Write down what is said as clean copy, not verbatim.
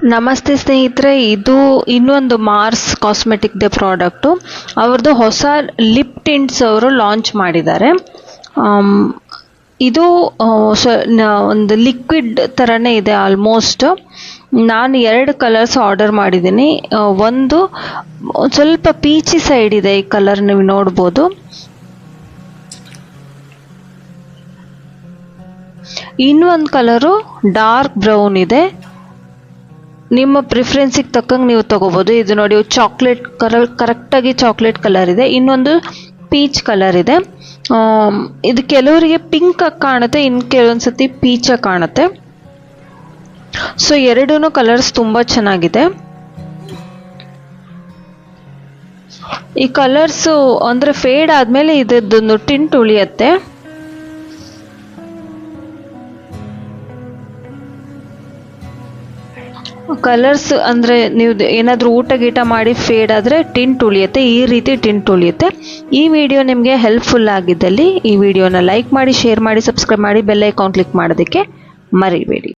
ನಮಸ್ತೆ ಸ್ನೇಹಿತರೆ, ಇದು ಇನ್ನೊಂದು ಮಾರ್ಸ್ ಕಾಸ್ಮೆಟಿಕ್ ದೇ ಪ್ರಾಡಕ್ಟು. ಅವ್ರದ್ದು ಹೊಸ ಲಿಪ್ ಟಿಂಟ್ಸ್ ಅವರು ಲಾಂಚ್ ಮಾಡಿದ್ದಾರೆ. ಇದು ಒಂದು ಲಿಕ್ವಿಡ್ ಥರನೇ ಇದೆ ಆಲ್ಮೋಸ್ಟ್. ನಾನು 2 ಕಲರ್ಸ್ ಆರ್ಡರ್ ಮಾಡಿದ್ದೀನಿ. ಒಂದು ಸ್ವಲ್ಪ ಪೀಚಿ ಸೈಡ್ ಇದೆ, ಈ ಕಲರ್ ನೀವು ನೋಡ್ಬೋದು. ಇನ್ನೊಂದು ಕಲರು ಡಾರ್ಕ್ ಬ್ರೌನ್ ಇದೆ. ನಿಮ್ಮ ಪ್ರಿಫರೆನ್ಸಿಗೆ ತಕ್ಕಂಗೆ ನೀವು ತಗೋಬೋದು. ಇದು ನೋಡಿ, ಚಾಕ್ಲೇಟ್ ಕರೆಕ್ಟಾಗಿ ಚಾಕ್ಲೇಟ್ ಕಲರ್ ಇದೆ. ಇನ್ನೊಂದು ಪೀಚ್ ಕಲರ್ ಇದೆ. ಇದು ಕೆಲವರಿಗೆ ಪಿಂಕ್ ಆಗಿ ಕಾಣುತ್ತೆ, ಇನ್ನು ಕೆಲವೊಂದು ಸತಿ ಪೀಚಾಗಿ ಕಾಣುತ್ತೆ. ಸೊ ಎರಡೂ ಕಲರ್ಸ್ ತುಂಬ ಚೆನ್ನಾಗಿದೆ. ಈ ಕಲರ್ಸು ಅಂದರೆ ಫೇಡ್ ಆದಮೇಲೆ ಇದೊಂದು ಟಿಂಟ್ ಉಳಿಯುತ್ತೆ. ಕಲರ್ಸ್ ಅಂದರೆ ನೀವು ಏನಾದರೂ ಊಟ ಗೀಟ ಮಾಡಿ ಫೇಡ್ ಆದರೆ ಟಿಂಟ್ ಉಳಿಯುತ್ತೆ. ಈ ರೀತಿ ಟಿಂಟ್ ಉಳಿಯುತ್ತೆ. ಈ ವಿಡಿಯೋ ನಿಮಗೆ ಹೆಲ್ಪ್ಫುಲ್ ಆಗಿದ್ದಲ್ಲಿ ಈ ವಿಡಿಯೋನ ಲೈಕ್ ಮಾಡಿ, ಶೇರ್ ಮಾಡಿ, ಸಬ್ಸ್ಕ್ರೈಬ್ ಮಾಡಿ, ಬೆಲ್ ಐಕಾನ್ ಕ್ಲಿಕ್ ಮಾಡೋದಕ್ಕೆ ಮರಿಬೇಡಿ.